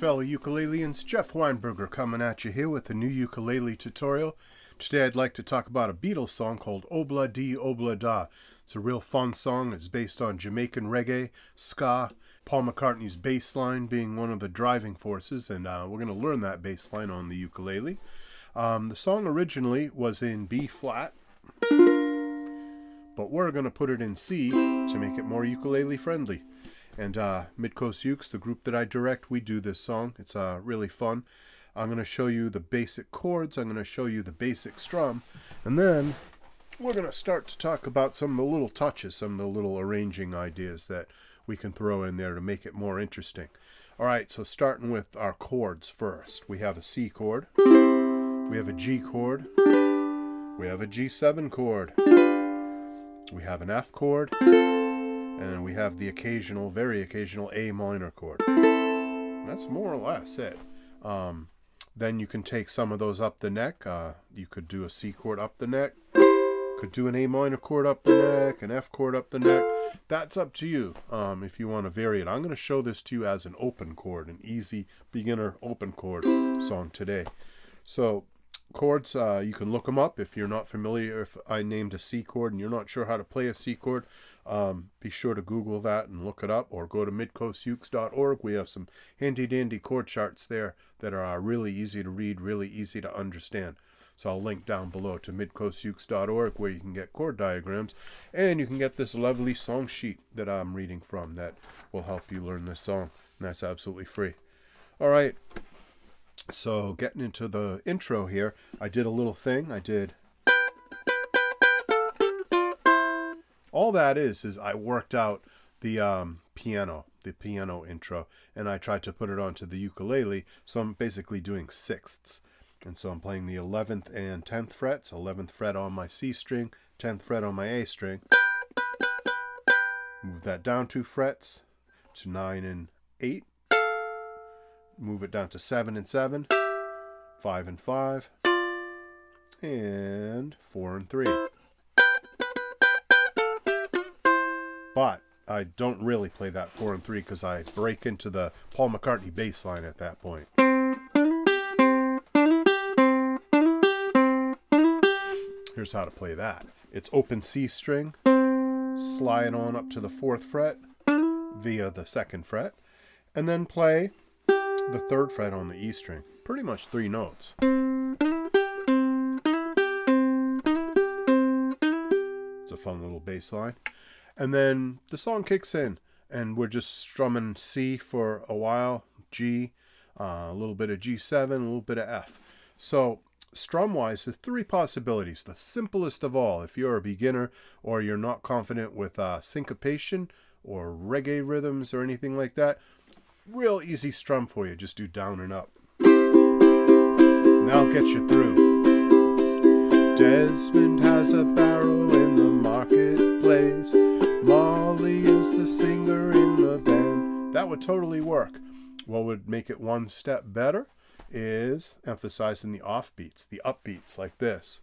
fellow ukuleleans, Jeff Weinberger coming at you here with a new ukulele tutorial. Today I'd like to talk about a Beatles song called Obla Di Obla Da. It's a real fun song. It's based on Jamaican reggae, ska, Paul McCartney's bass line being one of the driving forces, and we're going to learn that bass line on the ukulele. The song originally was in B flat, but we're going to put it in C to make it more ukulele friendly. And Midcoast Ukes, the group that I direct, we do this song. It's really fun. I'm going to show you the basic chords. I'm going to show you the basic strum. And then we're going to start to talk about some of the little touches, some of the little arranging ideas that we can throw in there to make it more interesting. All right, so starting with our chords first. We have a C chord. We have a G chord. We have a G7 chord. We have an F chord. And we have the occasional, very occasional A minor chord. That's more or less it. Then you can take some of those up the neck. You could do a C chord up the neck. Could do an A minor chord up the neck, an F chord up the neck. That's up to you if you want to vary it. I'm going to show this to you as an open chord, an easy beginner open chord song today. So chords, you can look them up if you're not familiar. If I named a C chord and you're not sure how to play a C chord, be sure to Google that and look it up, or go to midcoastukes.org. We have some handy dandy chord charts there that are really easy to read, really easy to understand. So I'll link down below to midcoastukes.org where you can get chord diagrams, and you can get this lovely song sheet that I'm reading from that will help you learn this song, and that's absolutely free. All right, so getting into the intro here, I did a little thing. All that is I worked out the piano intro, and I tried to put it onto the ukulele, so I'm basically doing sixths. And so I'm playing the 11th and 10th frets, 11th fret on my C string, 10th fret on my A string. Move that down 2 frets to 9 and 8. Move it down to 7 and 7, 5 and 5, and 4 and 3. But I don't really play that 4 and 3 because I break into the Paul McCartney bass line at that point. Here's how to play that. It's open C string, slide on up to the 4th fret via the 2nd fret, and then play the 3rd fret on the E string. Pretty much 3 notes. It's a fun little bass line. And then the song kicks in, and we're just strumming C for a while, G, a little bit of G7, a little bit of F. So strum-wise, there's 3 possibilities. The simplest of all, if you're a beginner or you're not confident with syncopation or reggae rhythms or anything like that, real easy strum for you. Just do down and up. And that'll get you through. Desmond has a barrow in the marketplace. Molly is the singer in the band. That would totally work. What would make it one step better is emphasizing the offbeats, the upbeats, like this.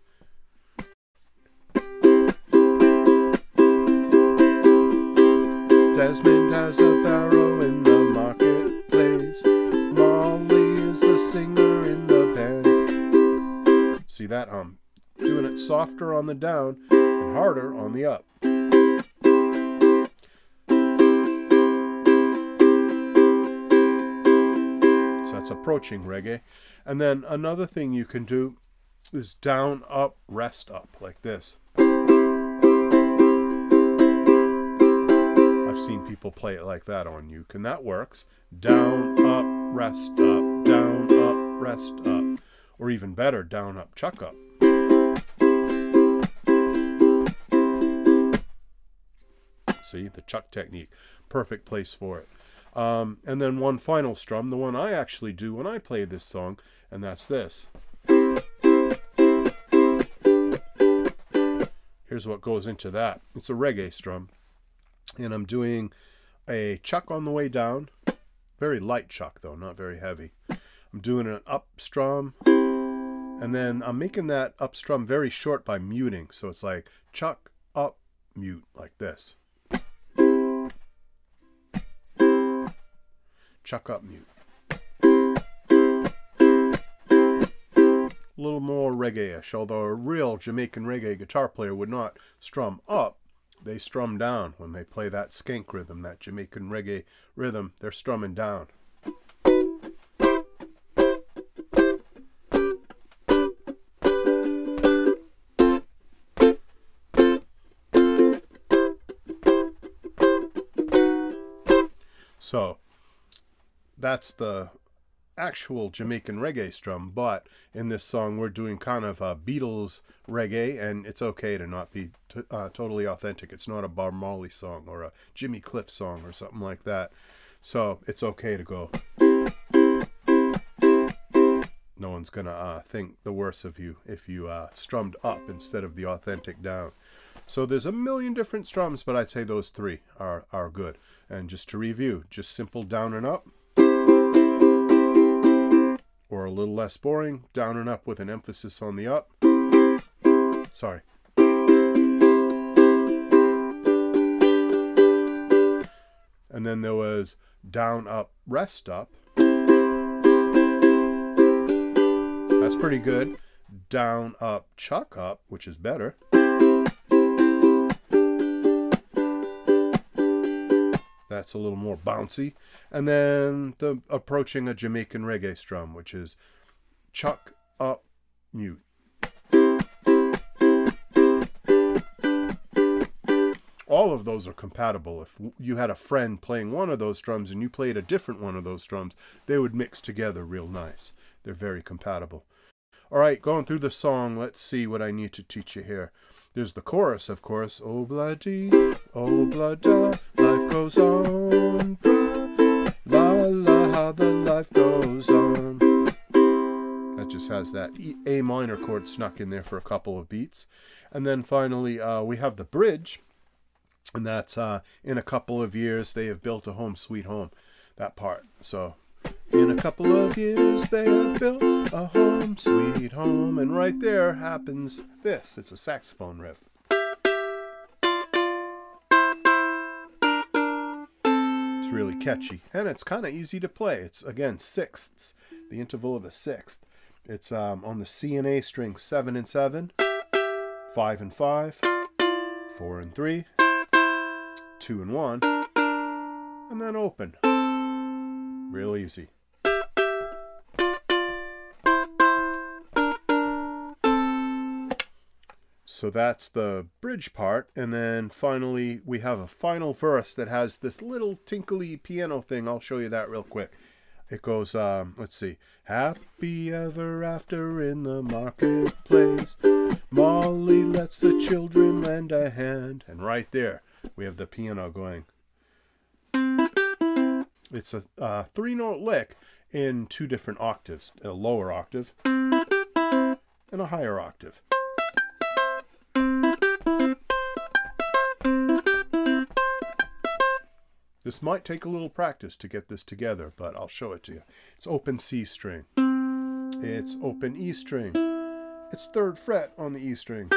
Desmond has a barrow in the marketplace. Molly is the singer in the band. See that? Doing it softer on the down and harder on the up. That's approaching reggae. And then another thing you can do is down, up, rest up, like this. I've seen people play it like that on uke, and that works. Down, up, rest up, down, up, rest up. Or even better, down, up, chuck up. See, the chuck technique. Perfect place for it. And then one final strum, the one I actually do when I play this song, and that's this. Here's what goes into that. It's a reggae strum, and I'm doing a chuck on the way down. Very light chuck though, not very heavy. I'm doing an up strum, and then I'm making that up strum very short by muting. So it's like chuck, up, mute, like this. Chuck up, mute. little more reggae-ish, although a real Jamaican reggae guitar player would not strum up. They strum down when they play that skank rhythm, that Jamaican reggae rhythm. They're strumming down. So that's the actual Jamaican reggae strum, but in this song we're doing kind of a Beatles reggae, and it's okay to not be totally authentic. It's not a Bob Marley song or a Jimmy Cliff song or something like that, so it's okay to go. No one's gonna think the worse of you if you strummed up instead of the authentic down. So there's a million different strums, but I'd say those three are good. And just to review, just simple down and up, or a little less boring, down and up with an emphasis on the up. Sorry. And then there was down, up, rest up. That's pretty good. Down, up, chuck up, which is better. That's a little more bouncy. And then the approaching a Jamaican reggae strum, which is chuck, up, mute. All of those are compatible. If you had a friend playing one of those strums and you played a different one of those strums, they would mix together real nice. They're very compatible. All right, going through the song, let's see what I need to teach you here. There's the chorus, of course. Oh, bloody, oh, blada, life goes on, bra, la, la, how the life goes on. That just has that A minor chord snuck in there for a couple of beats. And then finally, we have the bridge, and that's in a couple of years, they have built a home sweet home, that part. So, in a couple of years, they have built a home sweet home. And right there happens this. It's a saxophone riff. It's really catchy. And it's kind of easy to play. It's, again, sixths. The interval of a sixth. It's on the C and A string, 7 and 7, 5 and 5, 4 and 3, 2 and 1, and then open. Real easy. So that's the bridge part, and then finally we have a final verse that has this little tinkly piano thing. I'll show you that real quick. It goes, let's see. Happy ever after in the marketplace, Molly lets the children lend a hand. And right there we have the piano going. It's a 3-note lick in 2 different octaves, a lower octave and a higher octave. This might take a little practice to get this together, but I'll show it to you. It's open C string. It's open E string. It's 3rd fret on the E string.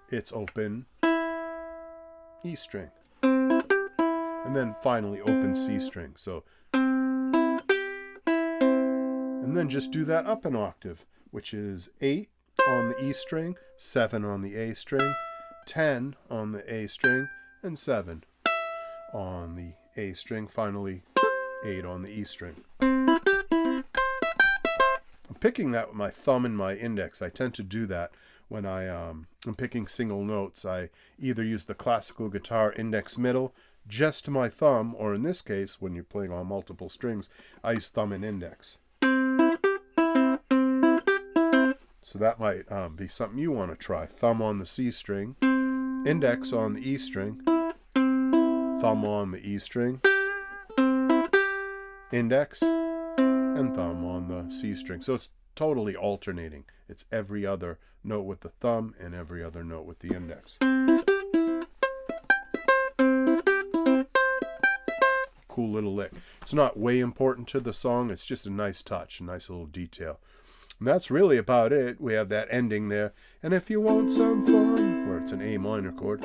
It's open E string. And then finally open C string. So, and then just do that up an octave, which is 8 on the E string, 7 on the A string, 10 on the A string, and 7 on the A string, finally 8 on the E string. I'm picking that with my thumb and my index. I tend to do that when I'm picking single notes. I either use the classical guitar index middle just to my thumb, or in this case, when you're playing on multiple strings, I use thumb and index. So that might be something you want to try. Thumb on the C string, index on the E string, thumb on the E string, index, and thumb on the C string. So it's totally alternating. It's every other note with the thumb and every other note with the index. Cool little lick. It's not way important to the song. It's just a nice touch, a nice little detail. And that's really about it. We have that ending there. And if you want some fun, where it's an A minor chord,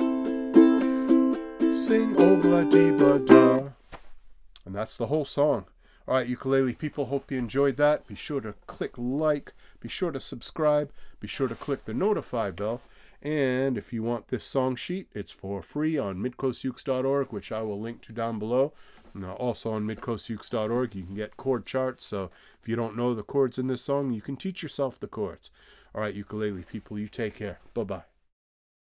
sing oh blah dee blah da. And that's the whole song. All right, ukulele people, hope you enjoyed that. Be sure to click like, be sure to subscribe, be sure to click the notify bell. And if you want this song sheet, it's for free on midcoastukes.org, which I will link to down below. And also on midcoastukes.org, you can get chord charts. So if you don't know the chords in this song, you can teach yourself the chords. All right, ukulele people, you take care. Bye-bye.